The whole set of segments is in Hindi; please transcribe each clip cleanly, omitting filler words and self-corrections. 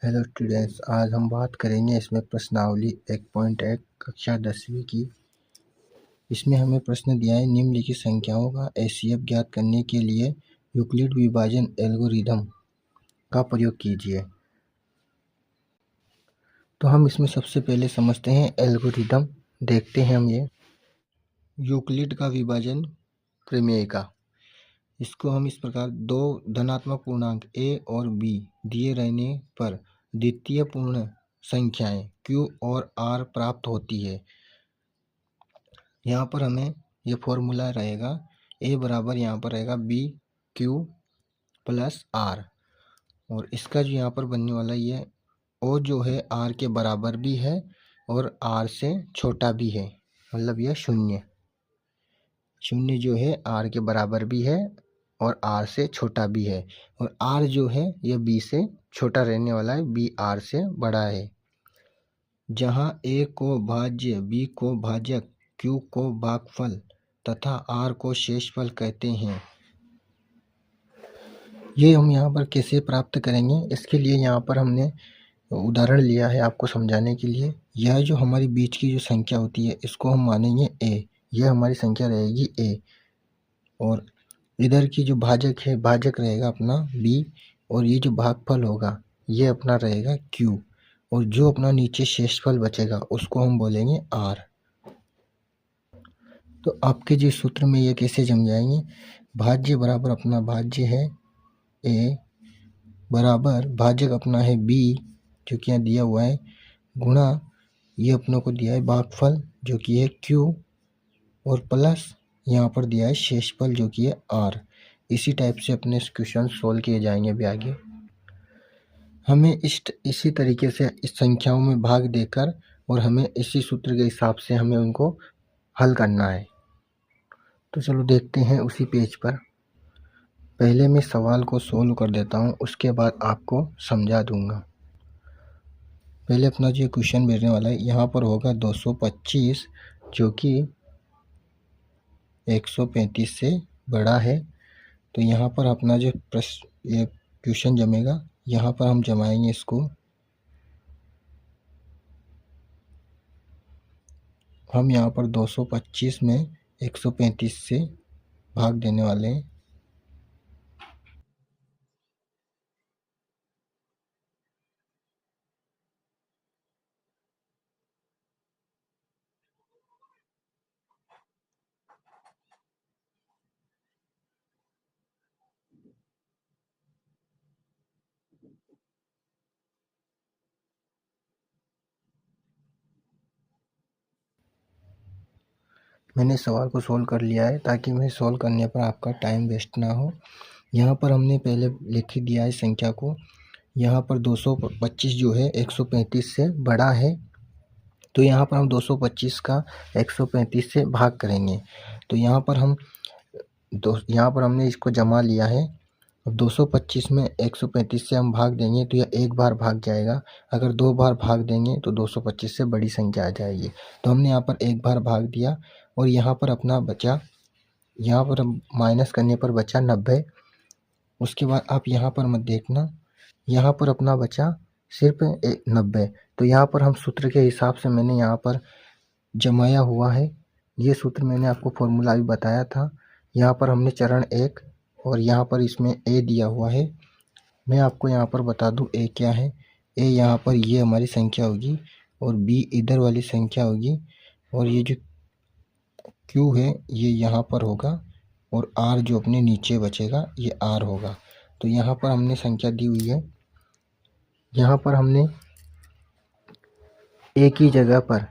हेलो स्टूडेंट्स, आज हम बात करेंगे इसमें प्रश्नावली 1.1 कक्षा 10वीं की। इसमें हमें प्रश्न दिया है, निम्नलिखित संख्याओं का एचसीएफ ज्ञात करने के लिए यूक्लिड विभाजन एल्गोरिथम का प्रयोग कीजिए। तो हम इसमें सबसे पहले समझते हैं एल्गोरिथम। देखते हैं हम ये यूक्लिड का विभाजन प्रमेय का। इसको हम इस प्रकार दो धनात्मक पूर्णांक a और b दिए रहने पर द्वितीय पूर्ण संख्याएं q और r प्राप्त होती है। यहाँ पर हमें ये फॉर्मूला रहेगा, a बराबर यहाँ पर रहेगा b q प्लस r, और इसका जो यहाँ पर बनने वाला ये o जो है r के बराबर भी है और r से छोटा भी है, मतलब यह शून्य जो है r के बराबर भी है और r से छोटा भी है, और r जो है यह b से छोटा रहने वाला है, b r से बड़ा है। जहाँ a को भाज्य, b को भाजक, q को भागफल तथा r को शेषफल कहते हैं। ये हम यहाँ पर कैसे प्राप्त करेंगे, इसके लिए यहाँ पर हमने उदाहरण लिया है आपको समझाने के लिए। यह जो हमारी बीच की जो संख्या होती है इसको हम मानेंगे a, यह हमारी संख्या रहेगी a, और इधर की जो भाजक है, भाजक रहेगा अपना b, और ये जो भागफल होगा ये अपना रहेगा q, और जो अपना नीचे शेषफल बचेगा उसको हम बोलेंगे r। तो आपके जो सूत्र में ये कैसे समझाएंगे, भाज्य बराबर अपना भाज्य है a बराबर भाजक अपना है b जो कि यहाँ दिया हुआ है, गुणा ये अपनों को दिया है भागफल जो कि है q, और प्लस यहाँ पर दिया है शेषफल जो कि है r। इसी टाइप से अपने क्वेश्चन सोल्व किए जाएंगे अभी आगे। हमें इसी तरीके से इस संख्याओं में भाग देकर और हमें इसी सूत्र के हिसाब से हमें उनको हल करना है। तो चलो देखते हैं उसी पेज पर। पहले मैं सवाल को सोल्व कर देता हूँ, उसके बाद आपको समझा दूंगा। पहले अपना जो क्वेश्चन भेजने वाला है, यहाँ पर होगा 225 जो कि 135 से बड़ा है। तो यहाँ पर अपना जो प्रश्न ये क्वेश्चन जमेगा, यहाँ पर हम जमाएंगे इसको। हम यहाँ पर 225 में 135 से भाग देने वाले हैं। मैंने सवाल को सोल्व कर लिया है ताकि मैं सोल्व करने पर आपका टाइम वेस्ट ना हो। यहाँ पर हमने पहले लिख दिया है संख्या को। यहाँ पर 225 जो है 135 से बड़ा है, तो यहाँ पर हम 225 का 135 से भाग करेंगे। तो यहाँ पर हमने इसको जमा लिया है। अब 225 में 135 से हम भाग देंगे तो यह एक बार भाग जाएगा। अगर दो बार भाग देंगे तो 225 से बड़ी संख्या आ जाएगी। तो हमने यहाँ पर एक बार भाग दिया, और यहाँ पर अपना बचा, यहाँ पर माइनस करने पर बचा 90। उसके बाद आप यहाँ पर मत देखना, यहाँ पर अपना बचा सिर्फ 90। तो यहाँ पर हम सूत्र के हिसाब से मैंने यहाँ पर जमाया हुआ है। ये सूत्र मैंने आपको फॉर्मूला भी बताया था। यहाँ पर हमने चरण 1 और यहाँ पर इसमें a दिया हुआ है। मैं आपको यहाँ पर बता दूँ a क्या है। a यहाँ पर ये हमारी संख्या होगी और b इधर वाली संख्या होगी, और ये जो q है ये यहाँ पर होगा, और r जो अपने नीचे बचेगा ये r होगा। तो यहाँ पर हमने संख्या दी हुई है। यहाँ पर हमने a की जगह पर,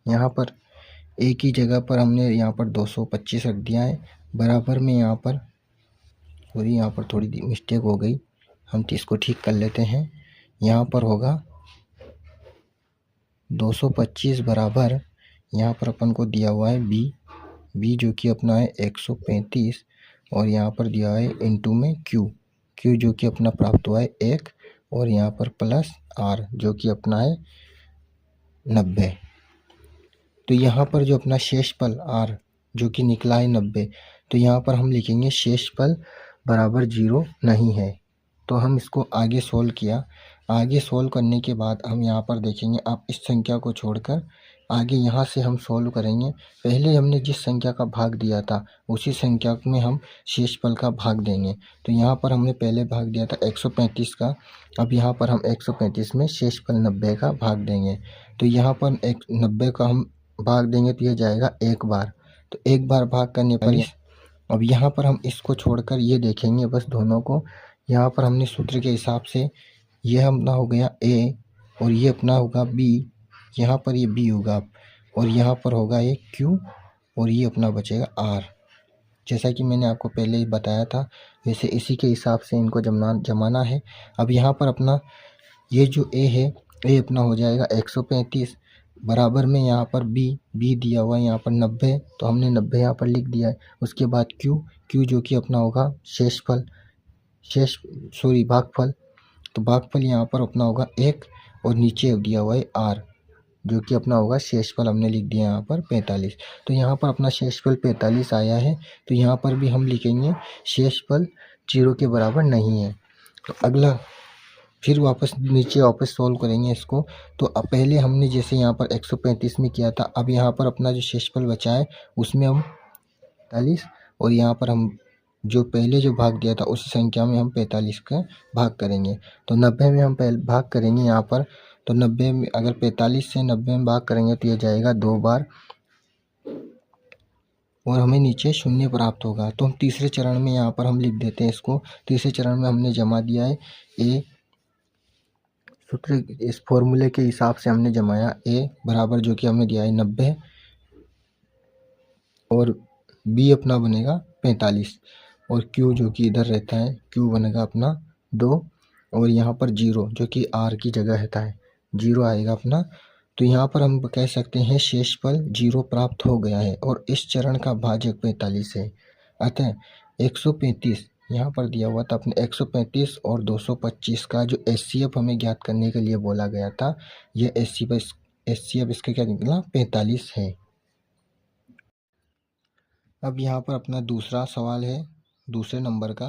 यहाँ पर a की जगह पर हमने यहाँ पर 225 रख दिया है। बराबर में यहाँ पर थोड़ी मिस्टेक हो गई, हम इसको ठीक कर लेते हैं। यहाँ पर होगा 225 बराबर, यहाँ पर अपन को दिया हुआ है b जो कि अपना है 135, और यहाँ पर दिया है इनटू में q जो कि अपना प्राप्त हुआ है 1, और यहाँ पर प्लस r जो कि अपना है 90। तो यहाँ पर जो अपना शेषफल r जो कि निकला है 90, तो यहाँ पर हम लिखेंगे शेषफल बराबर 0 नहीं है। तो हम इसको आगे सोल्व किया। आगे सोल्व करने के बाद हम यहाँ पर देखेंगे, आप इस संख्या को छोड़कर आगे यहाँ से हम सोल्व करेंगे। पहले हमने जिस संख्या का भाग दिया था उसी संख्या में हम शेषफल का भाग देंगे। तो यहाँ पर हमने पहले भाग दिया था 135 का, अब यहाँ पर हम 135 में शेषफल 90 का भाग देंगे। तो यहाँ पर 90 का हम भाग देंगे तो यह जाएगा एक बार। तो एक बार भाग करने पर अब यहाँ पर हम इसको छोड़कर ये देखेंगे बस दोनों को। यहाँ पर हमने सूत्र के हिसाब से यह अपना हो गया ए और ये अपना होगा बी, यहाँ पर ये बी होगा और यहाँ पर होगा ये क्यू और ये अपना बचेगा आर। जैसा कि मैंने आपको पहले ही बताया था वैसे इसी के हिसाब से इनको जमाना है। अब यहाँ पर अपना ये जो ए है, ए अपना हो जाएगा 135 बराबर में यहाँ पर बी दिया हुआ है यहाँ पर 90, तो हमने 90 यहाँ पर लिख दिया है। उसके बाद क्यू जो कि अपना होगा भागफल, तो भागफल यहाँ पर अपना होगा 1 और नीचे दिया हुआ है आर जो कि अपना होगा शेषफल, हमने लिख दिया यहाँ पर 45। तो यहाँ पर अपना शेषफल 45 आया है। तो यहाँ पर भी हम लिखेंगे शेषफल 0 के बराबर नहीं है। तो अगला फिर वापस सोल्व करेंगे इसको। तो अब पहले हमने जैसे यहाँ पर 135 में किया था, अब यहाँ पर अपना जो शेषफल बचा है उसमें हम 45 और यहाँ पर हम जो पहले जो भाग दिया था उस संख्या में हम 45 का भाग करेंगे। तो 90 में हम भाग करेंगे यहाँ पर। तो 90 में अगर 45 से 90 में भाग करेंगे तो ये जाएगा 2 बार और हमें नीचे शून्य प्राप्त होगा। तो हम तीसरे चरण में यहाँ पर हम लिख देते हैं इसको। तीसरे चरण में हमने जमा दिया है ए, सूत्र इस फॉर्मूले के हिसाब से हमने जमाया ए बराबर जो कि हमने दिया है 90 और बी अपना बनेगा 45 और क्यू जो कि इधर रहता है क्यू बनेगा अपना 2 और यहाँ पर 0 जो कि आर की जगह रहता है 0 आएगा अपना। तो यहाँ पर हम कह सकते हैं शेषफल 0 प्राप्त हो गया है और इस चरण का भाजक 45 है। अतः 135 यहाँ पर दिया हुआ था अपने 135 और 225 का जो एचसीएफ हमें ज्ञात करने के लिए बोला गया था, यह एचसीएफ इसका क्या निकला 45 है। अब यहाँ पर अपना दूसरा सवाल है दूसरे नंबर का,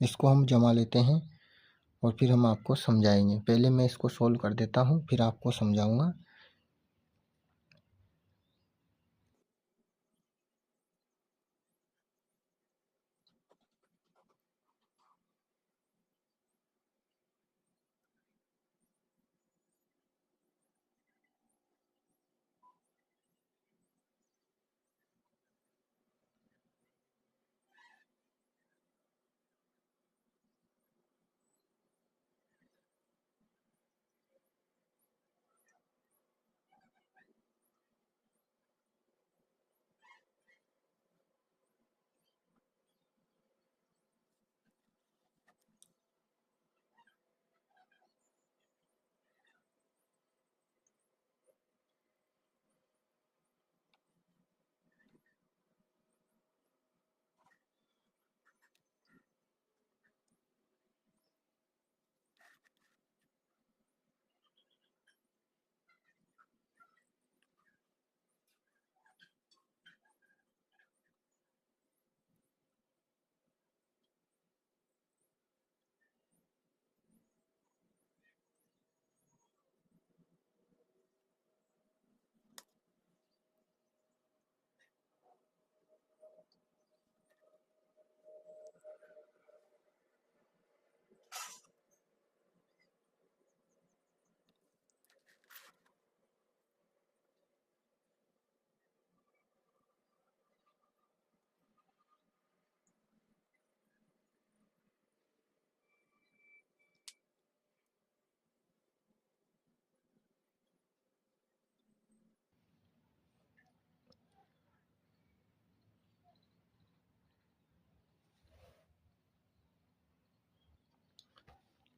इसको हम जमा लेते हैं और फिर हम आपको समझाएंगे। पहले मैं इसको सोल्व कर देता हूँ फिर आपको समझाऊंगा।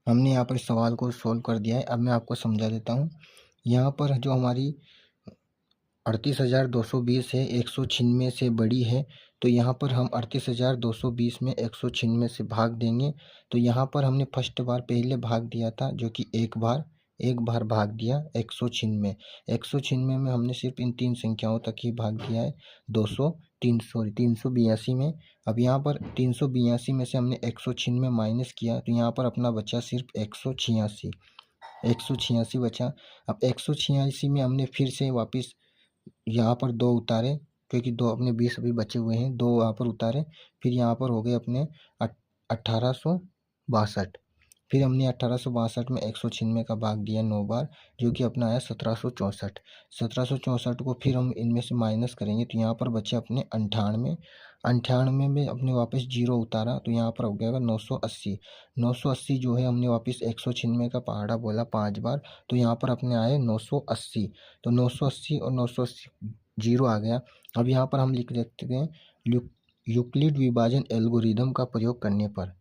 हमने यहाँ पर इस सवाल को सोल्व कर दिया है। अब मैं आपको समझा देता हूँ। यहाँ पर जो हमारी 38,220 है 196 से बड़ी है, तो यहाँ पर हम 38,220 में 196 से भाग देंगे। तो यहाँ पर हमने फर्स्ट बार पहले भाग दिया था जो कि एक बार एक बार भाग दिया 196। 196 में हमने सिर्फ इन 3 संख्याओं तक ही भाग दिया है, 382 में। अब यहाँ पर 382 में से हमने 196 माइनस किया तो यहाँ पर अपना बचा सिर्फ 186 बचा। अब 186 में हमने फिर से वापस यहाँ पर 2 उतारे, क्योंकि 2 अपने 20 अभी बचे हुए हैं, 2 यहाँ पर उतारे। फिर यहाँ पर हो गए अपने 1862। फिर हमने 1862 में 196 का भाग दिया 9 बार, जो कि अपना आया 1764। 1764 को फिर हम इनमें से माइनस करेंगे तो यहाँ पर बचे अपने 98। 98 में अपने वापस 0 उतारा तो यहाँ पर हो गया 980। 980 जो है हमने वापस 196 का पहाड़ा बोला 5 बार, तो यहाँ पर अपने आए 980। तो 980 और 980 0 आ गया। अब यहाँ पर हम लिख देते हैं यूक्लिड विभाजन एल्गोरिदम का प्रयोग करने पर।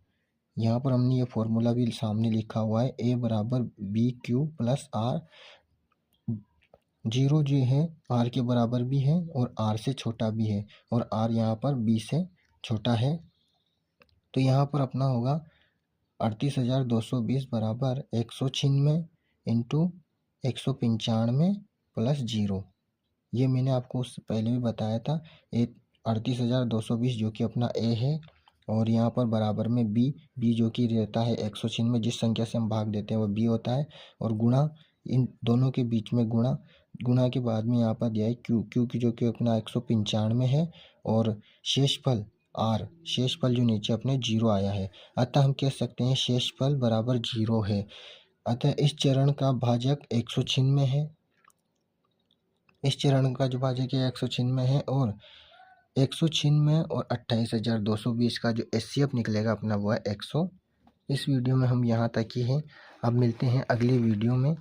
यहाँ पर हमने ये फॉर्मूला भी सामने लिखा हुआ है, a बराबर बी क्यू प्लस आर। 0 जो है r के बराबर भी है और r से छोटा भी है, और r यहाँ पर b से छोटा है। तो यहाँ पर अपना होगा 38,220 बराबर 196 इंटू 195 प्लस 0। ये मैंने आपको उससे पहले भी बताया था। 38,220 जो कि अपना a है, और यहाँ पर बराबर में b जो कि रहता है 196, जिस संख्या से हम भाग देते हैं वो b होता है, और गुणा इन दोनों के बीच में गुणा के बाद में यहाँ पर दिया है q की जो कि अपना 195 है, और शेषफल r जो नीचे अपने 0 आया है। अतः हम कह सकते हैं शेषफल बराबर 0 है। अतः इस चरण का भाजक 196 है, इस चरण का जो भाजक है 196 है, और 196 और 28,220 का जो HCF निकलेगा अपना वो है 100। इस वीडियो में हम यहाँ तक ही हैं। अब मिलते हैं अगली वीडियो में।